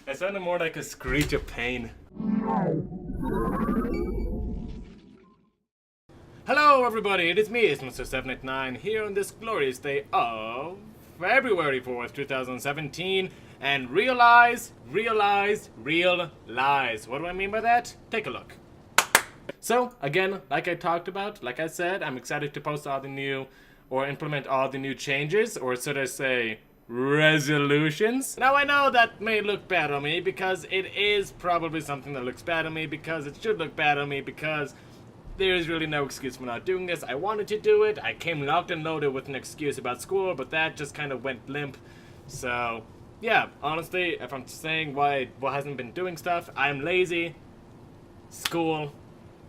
It sounded more like a screech of pain. Hello everybody, it is me, it's Mr. 789, here on this glorious day of February 4th, 2017, and realize. What do I mean by that? Take a look. So, again, like I talked about, like I said, I'm excited to post all the new, or implement all the new changes, or should I say, resolutions. Now I know that may look bad on me, because it is probably something that looks bad on me, because it should look bad on me, because there is really no excuse for not doing this. I wanted to do it. I came locked and loaded with an excuse about school, but that just kind of went limp. So, yeah, honestly, if I'm saying why hasn't been doing stuff, I'm lazy, school,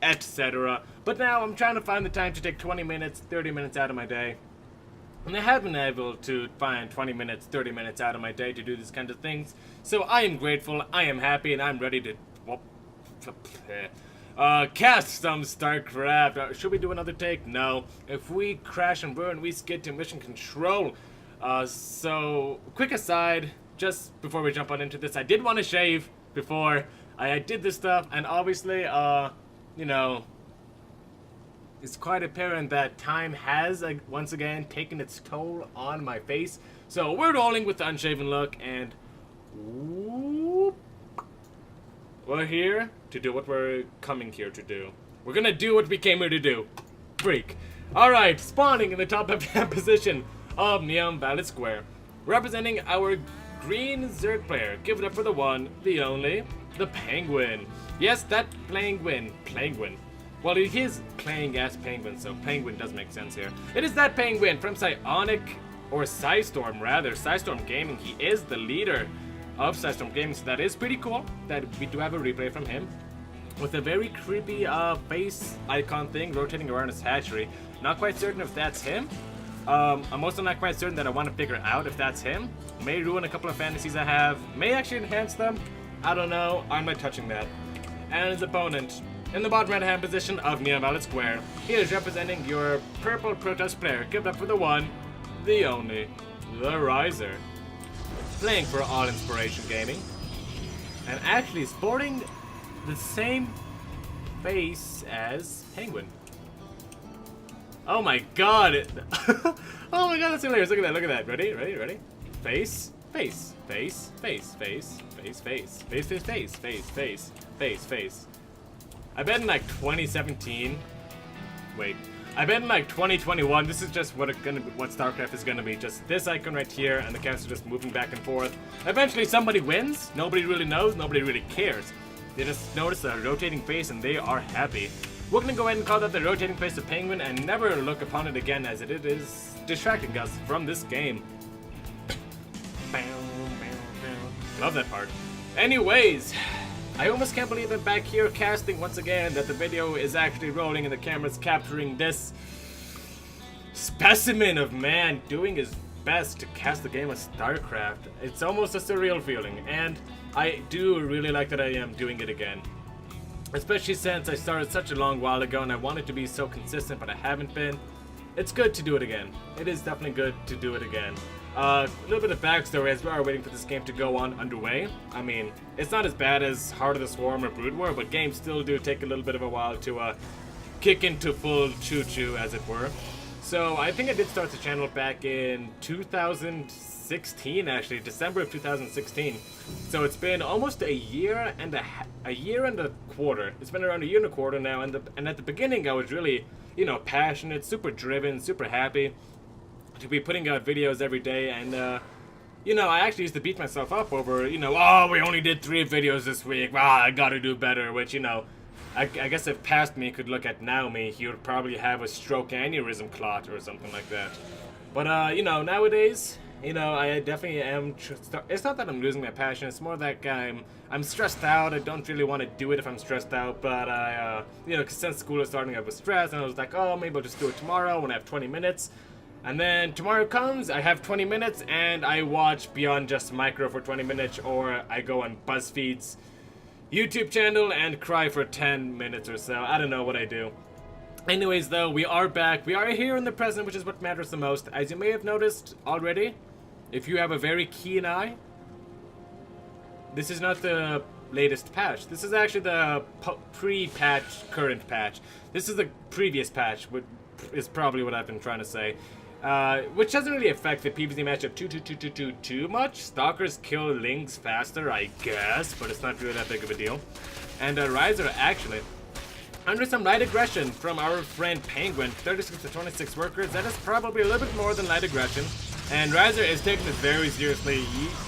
etc. But now I'm trying to find the time to take 20 minutes, 30 minutes out of my day. And I have been able to find 20 minutes, 30 minutes out of my day to do these kinds of things. So I am grateful, I am happy, and I'm ready to cast some StarCraft. Should we do another take? No. If we crash and burn, we skid to mission control. So, quick aside, just before we jump on into this, I did want to shave before I did this stuff, and obviously, you know, it's quite apparent that time has, once again, taken its toll on my face. So, we're rolling with the unshaven look, and whoop. We're here to do what we're coming here to do. We're gonna do what we came here to do. Freak. Alright, spawning in the top left-hand position of Neon Valley Square. Representing our green Zerg player. Give it up for the one, the only, the Penguin. Yes, that Penguin. Well, he is playing as Penguin, so Penguin does make sense here. It is that Penguin from Psionic, or Psystorm rather, Psystorm Gaming. He is the leader of Psystorm Gaming, so that is pretty cool that we do have a replay from him with a very creepy face icon thing rotating around his hatchery. Not quite certain if that's him. I'm also not quite certain that I want to figure out if that's him. May ruin a couple of fantasies I have, may actually enhance them. I don't know, I'm not touching that. And his opponent in the bottom right hand position of Neon Valley Square, he is representing your purple Protest player. Give it up for the one, the only, the Rhizer. Playing for All Inspiration Gaming, and actually sporting the same face as Penguin. Oh my god! Oh my god, that's hilarious! Look at that! Ready? Face. I bet in like 2017. Wait. I bet in like 2021, this is just what StarCraft is gonna be. Just this icon right here, and the characters just moving back and forth. Eventually somebody wins, nobody really knows, nobody really cares. They just notice a rotating face and they are happy. We're gonna go ahead and call that the rotating face of Penguin and never look upon it again, as it is distracting us from this game. Love that part. Anyways, I almost can't believe I'm back here casting once again, that the video is actually rolling and the camera's capturing this specimen of man doing his best to cast the game of StarCraft. It's almost a surreal feeling, and I do really like that I am doing it again. Especially since I started such a long while ago and I wanted to be so consistent, but I haven't been. It's good to do it again. It is definitely good to do it again. A little bit of backstory as we are waiting for this game to go on underway. I mean, it's not as bad as Heart of the Swarm or Brood War, but games still do take a little bit of a while to kick into full choo-choo, as it were. So I think I did start the channel back in 2016, actually, December of 2016. So it's been almost a year and a quarter. It's been around a year and a quarter now, and at the beginning I was really, you know, passionate, super driven, super happy to be putting out videos every day, and you know, I actually used to beat myself up over, you know, oh, we only did 3 videos this week, I gotta do better, which, you know, I guess if past me could look at now me, he would probably have a stroke aneurysm clot or something like that. But you know, nowadays, you know, I definitely am, it's not that I'm losing my passion, it's more that I'm stressed out. I don't really want to do it if I'm stressed out, but I, you know, cause since school is starting, I was stressed, and I was like, oh, maybe I'll just do it tomorrow when I have 20 minutes. And then tomorrow comes, I have 20 minutes, and I watch Beyond Just Micro for 20 minutes, or I go on BuzzFeed's YouTube channel and cry for 10 minutes or so. I don't know what I do. Anyways, though, we are back. We are here in the present, which is what matters the most. As you may have noticed already, if you have a very keen eye, this is not the latest patch. This is actually the pre-patch current patch. This is the previous patch, which is probably what I've been trying to say. Which doesn't really affect the PvZ matchup too much. Stalkers kill Lings faster, I guess, but it's not really that big of a deal. And Rhizer actually, under some light aggression from our friend Penguin, 36 to 26 workers, that is probably a little bit more than light aggression. And Rhizer is taking this very seriously.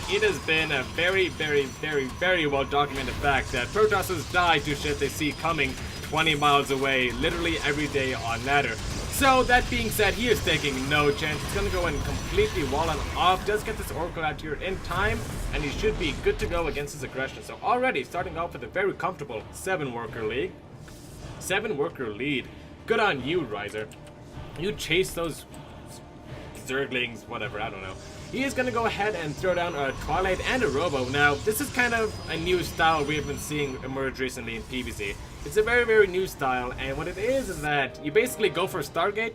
It has been a very well documented fact that Protosses die to shit they see coming 20 miles away, literally every day on ladder. So that being said, he is taking no chance. He's gonna go and completely wall him off. Does get this Oracle out here in time, and he should be good to go against his aggression. So already starting off with a very comfortable 7-worker lead. 7-worker lead. Good on you, Rhizer. You chase those Zerglings, whatever, I don't know. He is going to go ahead and throw down a Twilight and a Robo. Now, this is kind of a new style we have been seeing emerge recently in PvZ. It's a very new style, and what it is that you basically go for Stargate,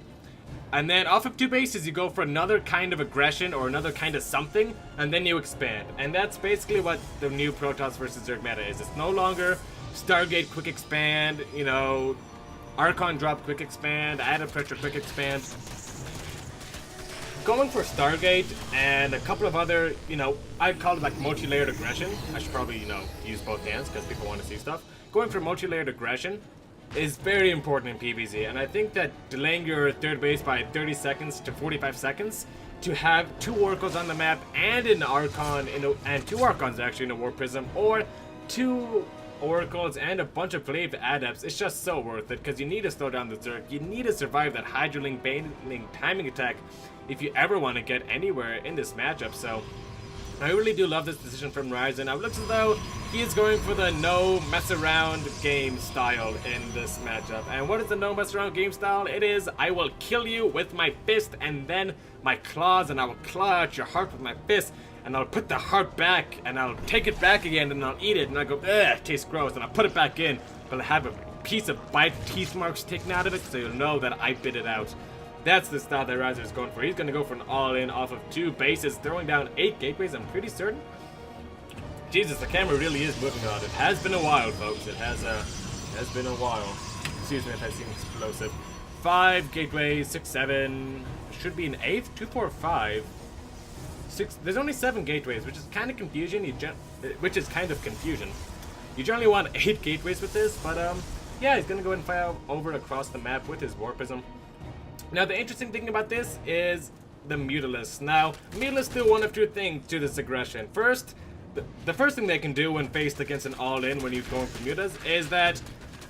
and then off of 2 bases you go for another kind of aggression or another kind of something, and then you expand. And that's basically what the new Protoss versus Zerg meta is. It's no longer Stargate quick expand, you know, Archon drop quick expand, add a pressure quick expand. Going for Stargate and a couple of other, you know, I'd call it like multi-layered aggression. I should probably, you know, use both hands because people want to see stuff. Going for multi-layered aggression is very important in PvZ, and I think that delaying your third base by 30 seconds to 45 seconds to have 2 Oracles on the map and an Archon, and 2 Archons actually in a War Prism, or 2 Oracles and a bunch of Flaved Adepts, it's just so worth it because you need to slow down the Zerg. You need to survive that Hydroling Baneling timing attack if you ever want to get anywhere in this matchup. So I really do love this decision from Rhizer. Now it looks as though he is going for the no mess around game style in this matchup. And what is the no mess around game style? It is, I will kill you with my fist and then my claws, and I will claw out your heart with my fist, and I'll put the heart back, and I'll take it back again, and I'll eat it, and I'll go, ugh, it tastes gross, and I'll put it back in, but I'll have a piece of bite teeth marks taken out of it, so you'll know that I bit it out. That's the style that Rhizer is going for. He's going to go for an all-in off of 2 bases, throwing down 8 gateways, I'm pretty certain. Jesus, the camera really is moving on. It has been a while, folks. It has been a while. Excuse me if I seem explosive. 5 gateways, 6, 7, should be an 8th, 2, 4, 5. 6, there's only 7 gateways, which is kind of confusion. You generally want 8 gateways with this, but yeah, he's gonna go ahead and fire over across the map with his War Prism. Now, the interesting thing about this is the Mutalisks. Now, Mutalisks do one of 2 things to this aggression. First, the first thing they can do when faced against an all-in when you're going for Mutas is that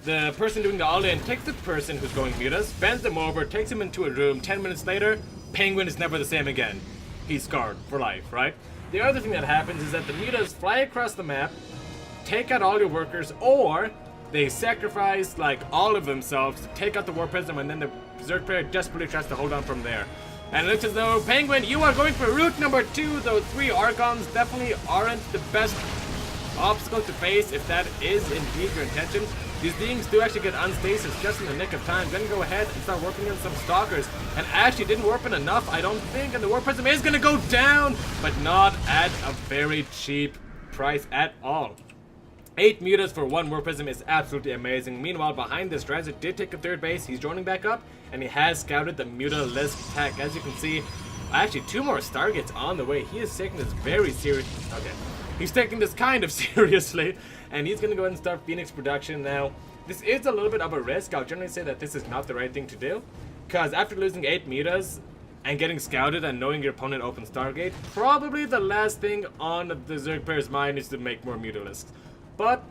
the person doing the all-in takes the person who's going Mutas, bends them over, takes him into a room. 10 minutes later, Penguin is never the same again. He's scarred for life, right? The other thing that happens is that the Mutas fly across the map, take out all your workers, or they sacrifice like all of themselves to take out the War Prism, and then the Zerg player desperately tries to hold on from there. And it looks as though, Penguin, you are going for route number 2. Those 3 Archons definitely aren't the best obstacle to face if that is indeed your intention. These things do actually get unstasis just in the nick of time. Gonna go ahead and start warping in some Stalkers. And actually didn't warp in enough, I don't think. And the War Prism is gonna go down, but not at a very cheap price at all. 8 Mutas for 1 War Prism is absolutely amazing. Meanwhile, behind this, Rhizer did take a 3rd base. He's joining back up, and he has scouted the Mutalisk attack. As you can see, actually 2 more Stargates on the way. He is taking this very serious. Okay. He's taking this kind of seriously, and he's going to go ahead and start Phoenix production now. This is a little bit of a risk. I'll generally say that this is not the right thing to do, because after losing 8 Mutas and getting scouted and knowing your opponent opens Stargate, probably the last thing on the Zerg player's mind is to make more Mutalisks. But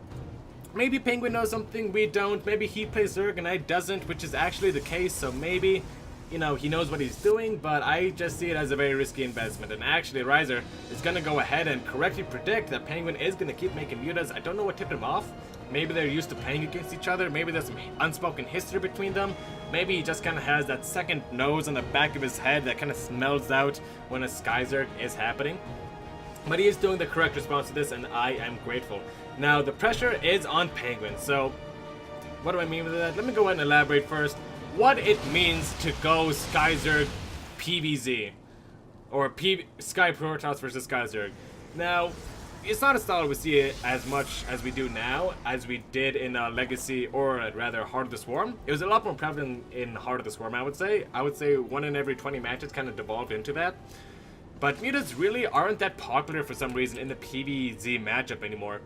maybe Penguin knows something we don't. Maybe he plays Zerg and I doesn't, which is actually the case. So maybe, you know, he knows what he's doing, but I just see it as a very risky investment. And actually, Rhizer is going to go ahead and correctly predict that Penguin is going to keep making Mutas. I don't know what tipped him off. Maybe they're used to playing against each other. Maybe there's some unspoken history between them. Maybe he just kind of has that second nose on the back of his head that kind of smells out when a Sky Zerg is happening. But he is doing the correct response to this, and I am grateful. Now, the pressure is on Penguin, so what do I mean with that? Let me go ahead and elaborate first what it means to go Sky Zerg PvZ, or Sky Protoss versus Sky Zerg. Now, it's not a style we see as much as we do now, as we did in Legacy, or rather Heart of the Swarm. It was a lot more prevalent in Heart of the Swarm, I would say. I would say 1 in every 20 matches kind of devolved into that. But mutas really aren't that popular for some reason in the PvZ matchup anymore.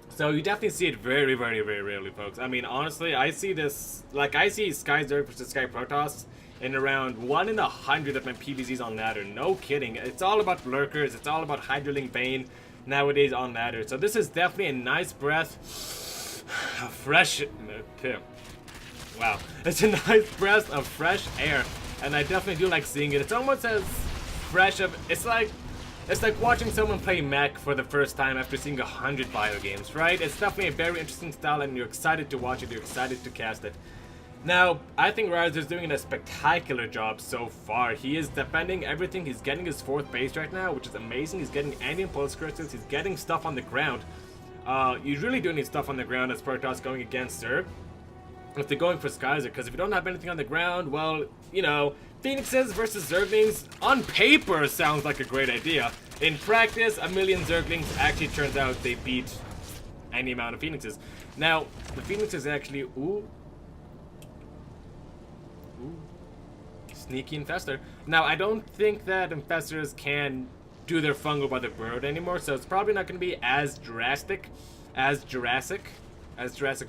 So you definitely see it very, very, very rarely, folks. I mean, honestly, I see this, like, I see Sky Zerg versus Sky Protoss in around 1 in 100 of my PvZs on ladder. No kidding. It's all about lurkers. It's all about Hydroling Bane nowadays on ladder. So this is definitely a nice breath of fresh... Wow. It's a nice breath of fresh air. And I definitely do like seeing it. It's almost as fresh of... It's like watching someone play mech for the first time after seeing 100 bio games, right? It's definitely a very interesting style, and you're excited to watch it, you're excited to cast it. Now, I think Rhizer is doing a spectacular job so far. He is defending everything. He's getting his 4th base right now, which is amazing. He's getting anti-impulse crystals. He's getting stuff on the ground. You really do need stuff on the ground as Protoss going against Zerg. If they're going for Skyzer, because if you don't have anything on the ground, well, you know, Phoenixes versus Zerglings on paper sounds like a great idea. In practice, a million Zerglings actually turns out they beat any amount of Phoenixes. Now, the Phoenixes actually, sneaky infester. Now, I don't think that infestors can do their fungal by the bird anymore, so it's probably not going to be as drastic as Jurassic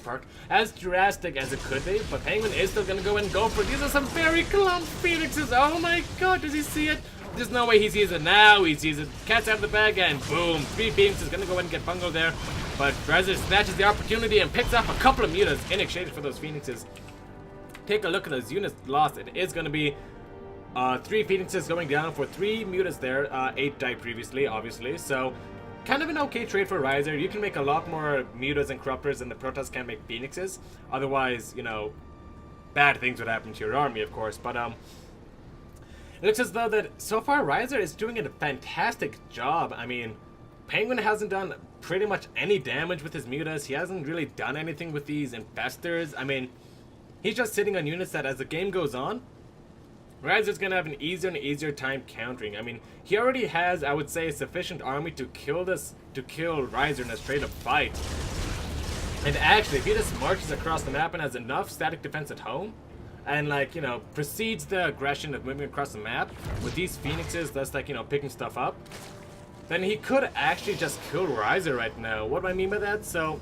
Park, as drastic as it could be, but Penguin is still gonna go and go for it. These are some very clump Phoenixes. Oh my god, does he see it? There's no way he sees it now. He sees it. Cat's out of the bag, and boom, 3 beams is gonna go and get bungled there. But Rhizer snatches the opportunity and picks up a couple of mutas in exchange for those Phoenixes. Take a look at those units lost. It is gonna be 3 Phoenixes going down for 3 mutas there. 8 died previously, obviously, so kind of an okay trade for Rhizer. You can make a lot more mutas and corruptors than the Protoss can make Phoenixes. Otherwise, you know, bad things would happen to your army, of course. But it looks as though that so far Rhizer is doing a fantastic job. I mean, Penguin hasn't done pretty much any damage with his mutas. He hasn't really done anything with these infestors. I mean, he's just sitting on units that as the game goes on, Rhizer's gonna have an easier and easier time countering. I mean, he already has, I would say, a sufficient army to kill Rhizer in a straight up fight. And actually, if he just marches across the map and has enough static defense at home, and like, you know, precedes the aggression of moving across the map with these Phoenixes that's like, you know, picking stuff up, then he could actually just kill Rhizer right now. What do I mean by that? So,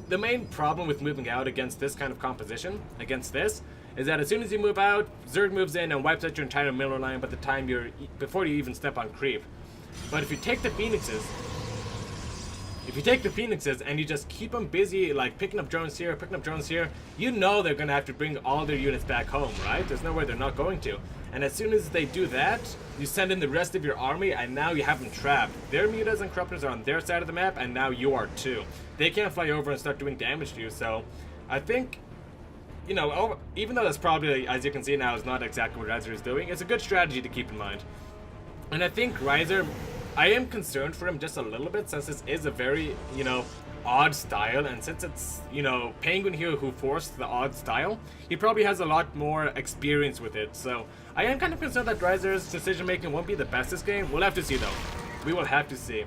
the main problem with moving out against this kind of composition, against this, is that as soon as you move out, Zerg moves in and wipes out your entire middle line by the time before you even step on creep. But if you take the Phoenixes, and you just keep them busy, like picking up drones here, you know they're gonna have to bring all their units back home, right? There's no way they're not going to. And as soon as they do that, you send in the rest of your army, and now you have them trapped. Their mutas and corruptors are on their side of the map, and now you are too. They can't fly over and start doing damage to you, so I think, you know, even though that's probably, as you can see now, is not exactly what Rhizer is doing, it's a good strategy to keep in mind. And I think Rhizer, I am concerned for him just a little bit, since this is a very, you know, odd style, and since it's, you know, Penguin here who forced the odd style, he probably has a lot more experience with it. So I am kind of concerned that Rhizer's decision making won't be the best this game. We'll have to see though. We will have to see.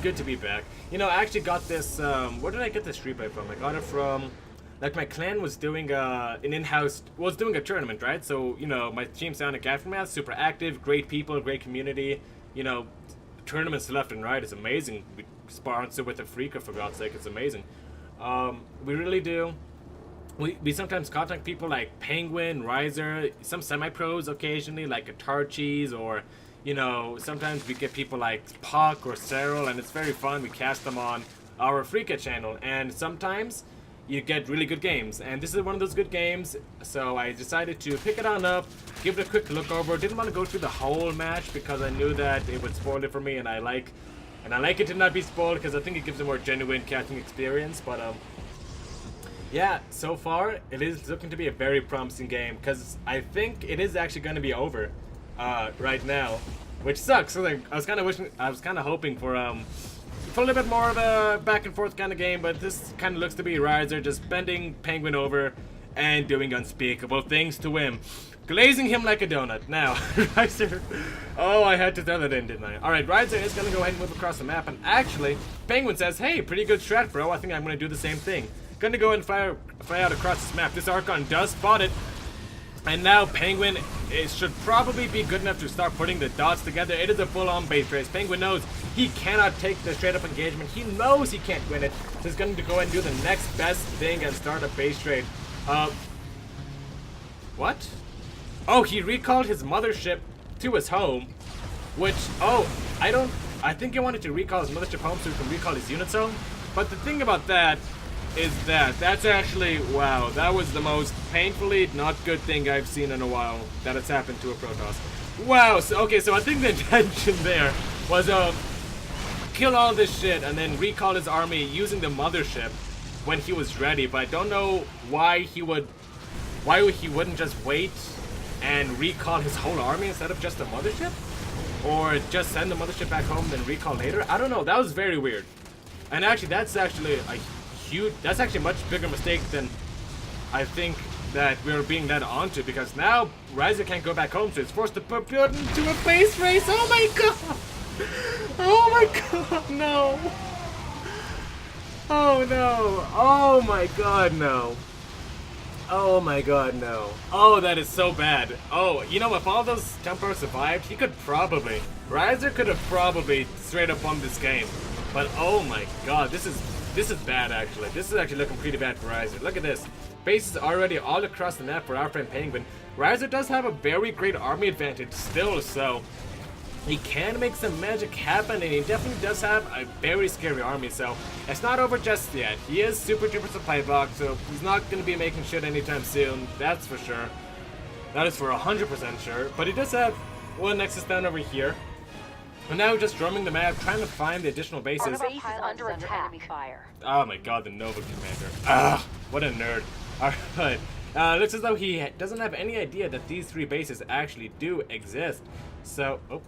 Good to be back. You know, I actually got this, where did I get this replay from? I got it from, like, my clan was doing an in-house, was doing a tournament, right? So, you know, my team Sonic Aftermath, super active, great people, great community, you know, tournaments left and right. It's amazing. We sponsor with a Freaka, for God's sake. It's amazing. We really do. We sometimes contact people like Penguin, Rhizer, some semi-pros occasionally, like Atarchis, or, you know, sometimes we get people like Puck or Cyril, and it's very fun. We cast them on our Freaka channel, and sometimes you get really good games, and this is one of those good games, so I decided to pick it on up, give it a quick look over. Didn't want to go through the whole match because I knew that it would spoil it for me, and I like it to not be spoiled because I think it gives a more genuine casting experience. But yeah, so far it is looking to be a very promising game, because I think it is actually going to be over right now, which sucks. So like, I was kind of hoping for a little bit more of a back and forth kind of game, but this kind of looks to be Rhizer just bending Penguin over and doing unspeakable things to him. Glazing him like a donut. Now, Rhizer. Oh, I had to throw that in, didn't I? Alright, Rhizer is gonna go ahead and move across the map, and actually, Penguin says, hey, pretty good strat, bro. I think I'm gonna do the same thing. Gonna go ahead and fly out across this map. This Archon does spot it. And now Penguin should probably be good enough to start putting the dots together. It is a full-on base race. Penguin knows he cannot take the straight-up engagement. He knows he can't win it. So he's going to go ahead and do the next best thing and start a base trade. What? Oh, he recalled his mothership to his home. Which, I think he wanted to recall his mothership home so he can recall his units home. But the thing about that is that's actually, wow, that was the most painfully not good thing I've seen in a while that has happened to a Protoss. Wow, so, okay, so I think the intention there was kill all this shit and then recall his army using the mothership when he was ready, but I don't know why he wouldn't just wait and recall his whole army instead of just the mothership? Or just send the mothership back home and then recall later? I don't know, that was very weird. And actually, that's actually a much bigger mistake than I think that we're being led onto, because now Rhizer can't go back home, so it's forced to put into a base race. Oh my god! Oh my god, no! Oh no! Oh my god, no! Oh my god, no. Oh, that is so bad. Oh, you know, if all those Templars survived, Rhizer could have probably straight up won this game. But oh my god, this is bad actually. This is actually looking pretty bad for Rhizer. Look at this. Bases already all across the map for our friend Penguin. Rhizer does have a very great army advantage still, so he can make some magic happen, and he definitely does have a very scary army, so it's not over just yet. He is super duper supply blocked, so he's not going to be making shit anytime soon, that's for sure. That is for 100% sure. But he does have one Nexus down over here. And now just roaming the map, trying to find the additional bases. Our base is under attack. Enemy fire. Oh my god, the Nova Commander. Ah, what a nerd. Alright, looks as though he doesn't have any idea that these three bases actually do exist. So, oh,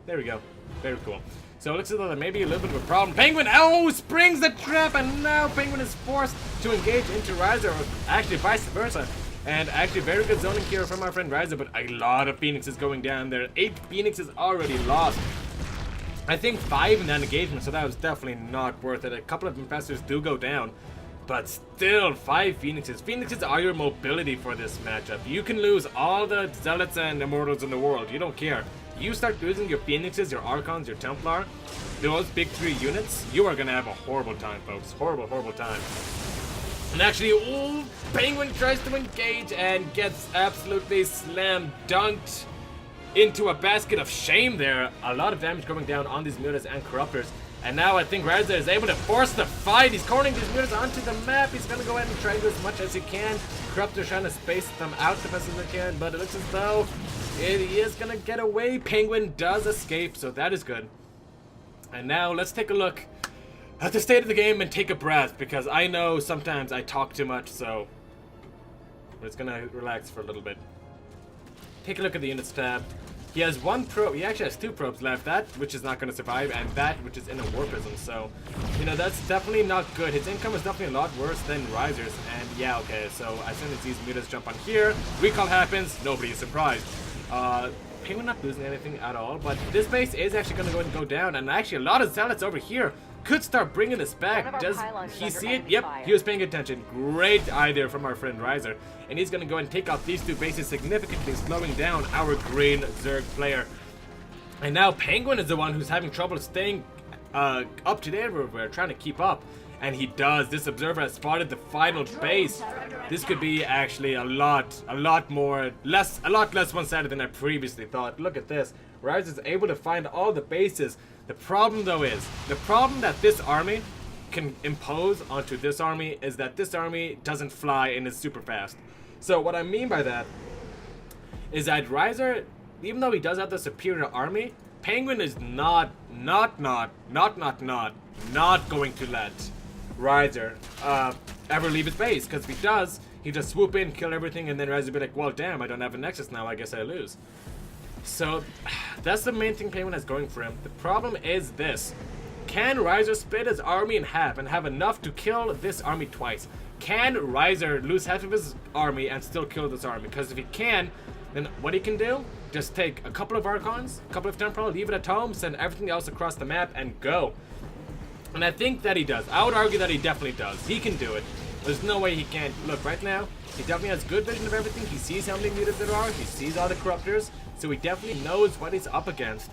there we go. Very cool. So it looks as though there may be a little bit of a problem. Penguin, springs the trap, and now Penguin is forced to engage into Rhizer, or actually vice versa. And actually very good zoning here from our friend Rhizer, but a lot of Phoenixes going down there. 8 Phoenixes already lost. I think 5 in that engagement, so that was definitely not worth it. A couple of Infestors do go down, but still 5 Phoenixes. Phoenixes are your mobility for this matchup. You can lose all the Zealots and Immortals in the world, you don't care. You start losing your Phoenixes, your Archons, your Templar, those big 3 units, you are gonna have a horrible time, folks. Horrible, horrible time. And actually, Penguin tries to engage and gets absolutely slam dunked into a basket of shame there. A lot of damage going down on these mutas and corruptors. And now I think Rhizer is able to force the fight. He's cornering these mutas onto the map. He's going to go ahead and try and do as much as he can. Corruptors trying to space them out the best as they can, but it looks as though he is going to get away. Penguin does escape, so that is good. And now let's take a look at the state of the game and take a breath, because I know sometimes I talk too much, so we're just gonna relax for a little bit. Take a look at the units tab. He has 1 probe, he actually has 2 probes left, that which is not gonna survive, and that which is in a war prism, so, you know, that's definitely not good. His income is definitely a lot worse than Rhizer's, and yeah, okay, so as soon as these mutas jump on here, recall happens, nobody is surprised. Penguin not losing anything at all, but this base is actually gonna go and go down, and actually a lot of Zealots over here could start bringing this back. Does he see it? Yep, he was paying attention. Great eye there from our friend Rhizer. And he's going to go and take out these 2 bases, significantly slowing down our green Zerg player. And now Penguin is the one who's having trouble staying up to date everywhere, trying to keep up. And he does. This observer has spotted the final base. This could be actually a lot less one-sided than I previously thought. Look at this. Rhizer is able to find all the bases. The problem though is, the problem that this army can impose onto this army is that this army doesn't fly and is super fast. So what I mean by that is that Rhizer, even though he does have the superior army, Penguin is not going to let Rhizer ever leave his base, because if he does, he just swoop in, kill everything, and then Rhizer will be like, well damn, I don't have a Nexus now, I guess I lose. So that's the main thing Penguin has going for him. The problem is this. Can Rhizer split his army in half and have enough to kill this army twice? can Rhizer lose half of his army and still kill this army? Because if he can, then what he can do, just take a couple of Archons, a couple of Temporal, leave it at home, send everything else across the map, and go. And I think that he does. I would argue that he definitely does. He can do it. There's no way he can't. Look, right now, he definitely has good vision of everything. He sees how many mutants there are. He sees all the Corruptors. So he definitely knows what he's up against.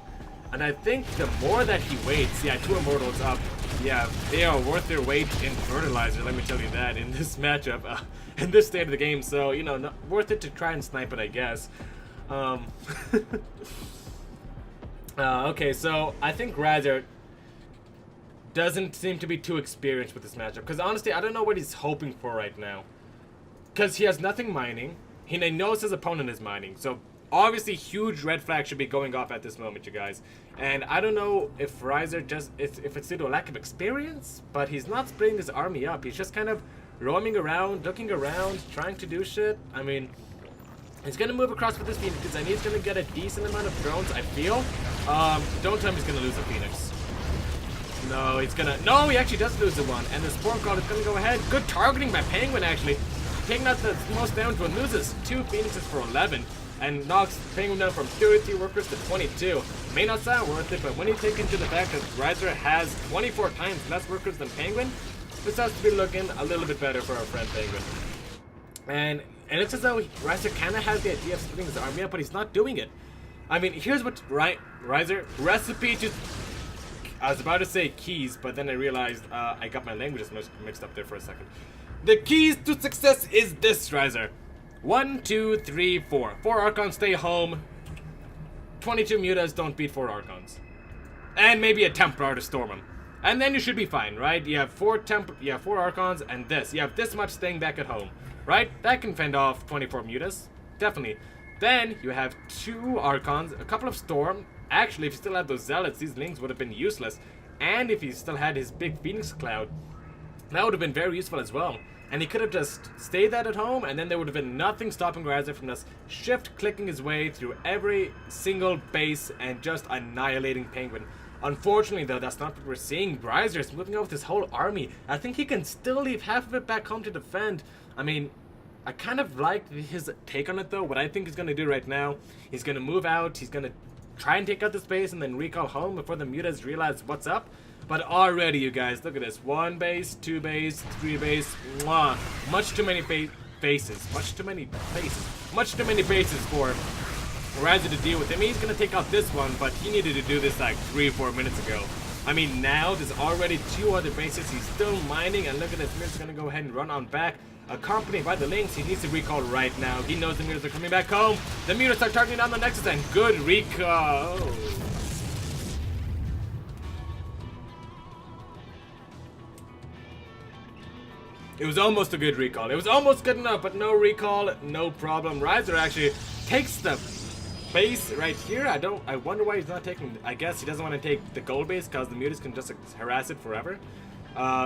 And I think the more that he waits, yeah, 2 Immortals up. Yeah, they are worth their weight in fertilizer, let me tell you that, in this matchup, in this state of the game. So, you know, worth it to try and snipe it, I guess. Okay, so I think Rhizer doesn't seem to be too experienced with this matchup. Because honestly, I don't know what he's hoping for right now. Because he has nothing mining. He knows his opponent is mining. So obviously, huge red flag should be going off at this moment, you guys. And I don't know if Rhizer just, if it's due to a lack of experience, but he's not splitting his army up. He's just kind of roaming around, looking around, trying to do shit. I mean, he's going to move across with this Phoenix because I need he's going to get a decent amount of drones, I feel. Don't tell him he's going to lose a Phoenix. No, he's going to, no, he actually does lose the one. And the Spore Call is going to go ahead. Good targeting by Penguin, actually. Taking out the most damage one, loses 2 Phoenixes for 11. And knocks Penguin down from 33 workers to 22. May not sound worth it, but when you take into the fact that Rhizer has 24 times less workers than Penguin, this has to be looking a little bit better for our friend Penguin. And it's as though Rhizer kind of has the idea of splitting his army up, but he's not doing it. I mean, here's what Rhizer recipe to. I was about to say keys, but then I realized I got my languages mixed up there for a second. The keys to success is this, Rhizer. 1, 2, 3, 4. 4 Archons stay home. 22 Mutas don't beat 4 Archons. And maybe a Templar to storm them. And then you should be fine, right? You have 4 Archons and this. You have this much staying back at home, right? That can fend off 24 Mutas. Definitely. Then you have 2 Archons, a couple of Storm. Actually, if you still had those Zealots, these Lings would have been useless. And if he still had his big Phoenix Cloud, that would have been very useful as well. And he could have just stayed that at home, and then there would have been nothing stopping Rhizer from just shift-clicking his way through every single base and just annihilating Penguin. Unfortunately, though, that's not what we're seeing. Rhizer is moving out with his whole army. I think he can still leave half of it back home to defend. I mean, I kind of like his take on it, though. What I think he's going to do right now, he's going to move out, he's going to try and take out the space and then recall home before the Mutas realize what's up. But already, you guys, look at this. 1 base, 2 base, 3 base. Mwah. Much too many bases. Much too many bases. Much too many bases for Rhizer to deal with. I mean, he's going to take out this one, but he needed to do this like 3 or 4 minutes ago. I mean, now there's already 2 other bases. He's still mining, and look at this. Mutas going to go ahead and run on back. Accompanied by the Lynx, he needs to recall right now. He knows the Mutas are coming back home. The Mutas are targeting down the Nexus, and good recall. It was almost a good recall. It was almost good enough, but no recall, no problem. Rhizer actually takes the base right here. I wonder why he's not taking, I guess he doesn't want to take the gold base because the Mutas can just harass it forever.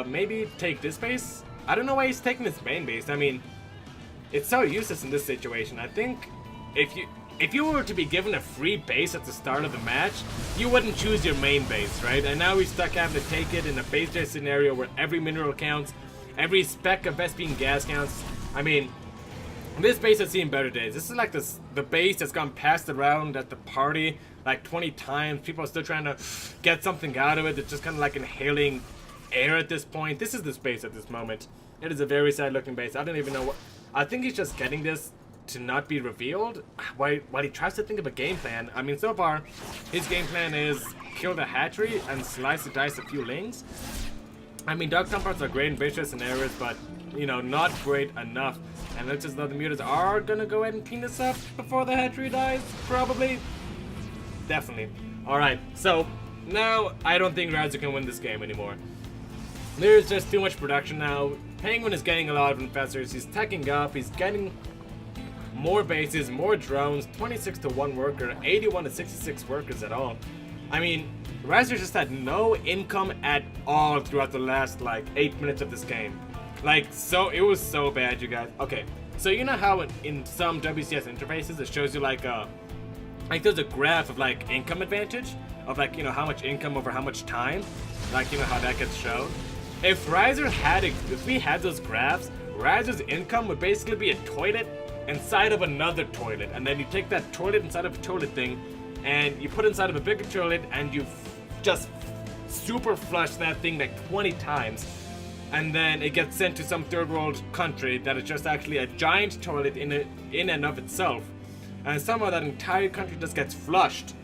Maybe take this base? I don't know why he's taking his main base. I mean, it's so useless in this situation. I think if you were to be given a free base at the start of the match, you wouldn't choose your main base, right? And now he's stuck having to take it in a base-based scenario where every mineral counts. Every speck of Vespian gas counts. I mean, this base has seen better days. This is like the base that's gone passed around at the party like 20 times. People are still trying to get something out of it. It's just kind of like inhaling air at this point. This is the base at this moment. It is a very sad looking base. I don't even know what. I think he's just getting this to not be revealed while he tries to think of a game plan. I mean, so far, his game plan is kill the hatchery and slice and dice a few Lings. I mean, Dark Templars are great in base scenarios, but, you know, not great enough. And it looks as though the Mutas are gonna go ahead and clean this up before the hatchery dies, probably. Definitely. Alright, so, now, I don't think Rhizer can win this game anymore. There's just too much production now. Penguin is getting a lot of infestors, he's teching up, he's getting more bases, more drones, 26 to 1 worker, 81 to 66 workers at all. I mean, Rhizer just had no income at all throughout the last, like, 8 minutes of this game. Like, so, it was so bad, you guys. Okay, so you know how in some WCS interfaces it shows you, like there's a graph of, like, income advantage? Of, like, you know, how much income over how much time? Like, you know how that gets shown? If Rhizer had if we had those graphs, Rhizer's income would basically be a toilet inside of another toilet, and then you take that toilet inside of a toilet thing, and you put it inside of a bigger toilet, and you just super flush that thing like 20 times, and then it gets sent to some third world country that is just actually a giant toilet in and of itself, and somehow that entire country just gets flushed.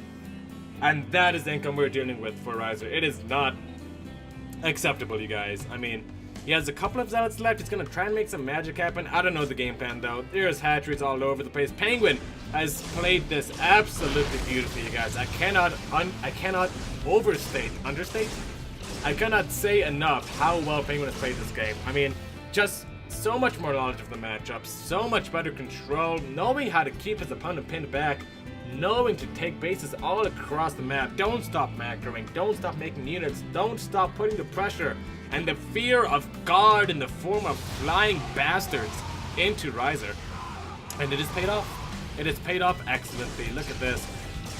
And that is the income we're dealing with for Rhizer. It is not acceptable, you guys. I mean, he has a couple of zealots left. He's gonna try and make some magic happen. I don't know the game plan though. There's hatcheries all over the place. Penguin has played this absolutely beautifully, you guys. I cannot understate. I cannot say enough how well Penguin has played this game. I mean, just so much more knowledge of the matchup, so much better control, knowing how to keep his opponent pinned back, knowing to take bases all across the map. Don't stop macroing, don't stop making units, don't stop putting the pressure and the fear of God in the form of flying bastards into Rhizer. And it has paid off. It has paid off excellently. Look at this.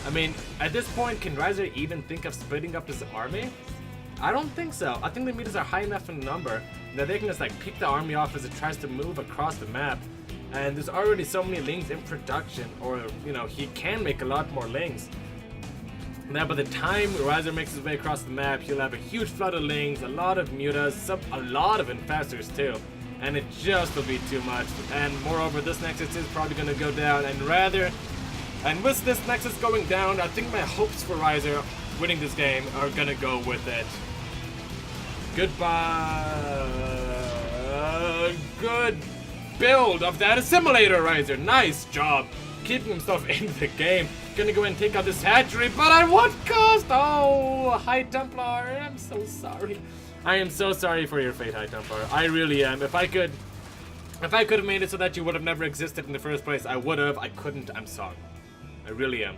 I mean, at this point, can Rhizer even think of splitting up this army? I don't think so. I think the meters are high enough in number that they can just like pick the army off as it tries to move across the map. And there's already so many lings in production, or, you know, he can make a lot more lings. Now, by the time Rhizer makes his way across the map, he'll have a huge flood of lings, a lot of mutas, a lot of infestors too. And it just will be too much. And moreover, this Nexus is probably going to go down, and with this Nexus going down, I think my hopes for Rhizer winning this game are going to go with it. Goodbye. Good build of that assimilator, Rhizer. Nice job keeping himself in the game. Gonna go and take out this hatchery, but at what cost? Oh, High Templar, I'm so sorry. I am so sorry for your fate, High Templar. I really am. If I could have made it so that you would have never existed in the first place, I would have. I couldn't. I'm sorry. I really am.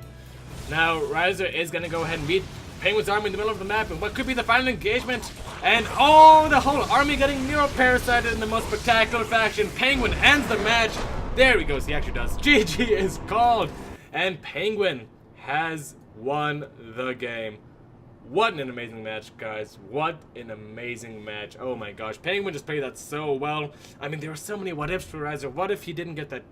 Now, Rhizer is gonna go ahead and meet Penguin's army in the middle of the map, and what could be the final engagement? And oh, the whole army getting neuroparasited in the most spectacular fashion. Penguin ends the match. There he goes, he actually does. GG is called, and Penguin has won the game. What an amazing match, guys. What an amazing match. Oh my gosh, Penguin just played that so well. I mean, there were so many what ifs for Rhizer. What if he didn't get that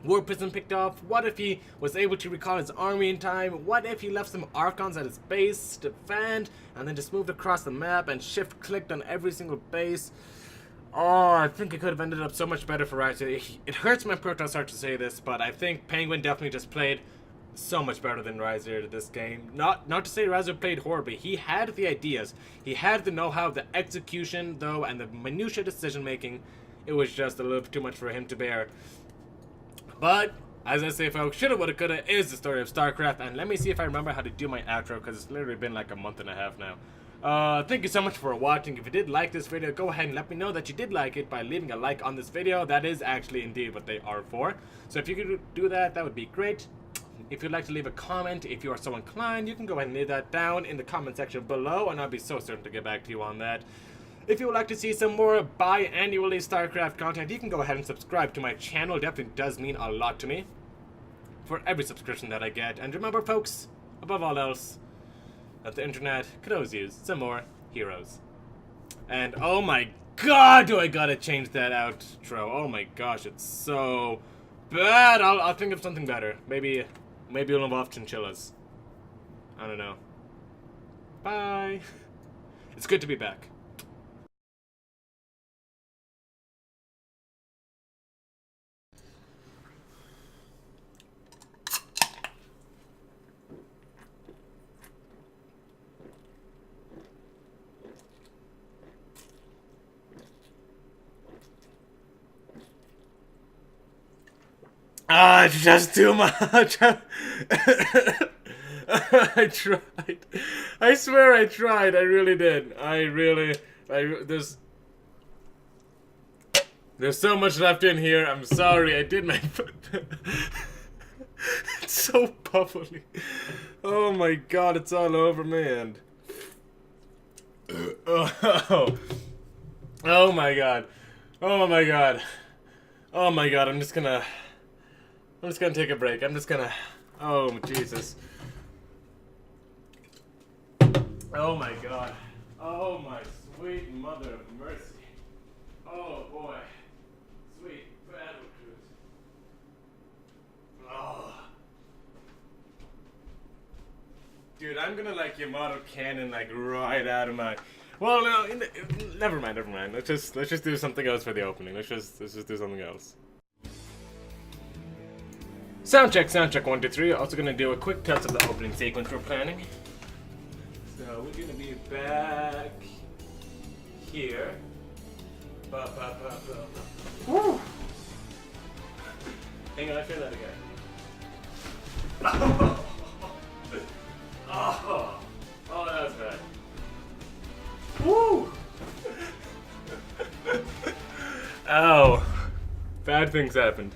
War Prison picked off? What if he was able to recall his army in time? What if he left some Archons at his base to defend and then just moved across the map and shift clicked on every single base? Oh, I think it could have ended up so much better for Rhizer. It hurts my Protoss heart to say this, but I think Penguin definitely just played so much better than Rhizer this game. Not to say Rhizer played horribly. He had the ideas, he had the know-how, the execution though, and the minutiae decision making. It was just a little bit too much for him to bear. But, as I say, folks, shoulda, woulda, coulda is the story of StarCraft, and let me see if I remember how to do my outro, because it's literally been like a month and a half now. Thank you so much for watching. If you did like this video, go ahead and let me know that you did like it by leaving a like on this video. That is actually indeed what they are for. So if you could do that, that would be great. If you'd like to leave a comment, if you are so inclined, you can go ahead and leave that down in the comment section below, and I'll be so certain to get back to you on that. If you would like to see some more bi-annually StarCraft content, you can go ahead and subscribe to my channel. It definitely does mean a lot to me for every subscription that I get. And remember, folks, above all else, that the internet could always use some more heroes. And oh my god, do I gotta change that outro. Oh my gosh, it's so bad. I'll think of something better. Maybe it'll involve chinchillas. I don't know. Bye. It's good to be back. It's just too much. I tried. I swear I tried. I really did. There's so much left in here. I'm sorry. I did my. It's so bubbly. Oh my god, it's all over me and. Oh my god. Oh my god. Oh my god. I'm just gonna take a break. Oh, Jesus. Oh my god. Oh my sweet mother of mercy. Oh boy. I'm gonna like Yamato cannon like right out of my. Well, no, never mind. Let's just do something else for the opening. Let's just do something else. Sound check 1 2 3. Also gonna do a quick test of the opening sequence we're planning. So we're gonna be back here. Woo! Hang on, I'll try that again. Oh, that was bad. Woo! Ow. Bad things happened.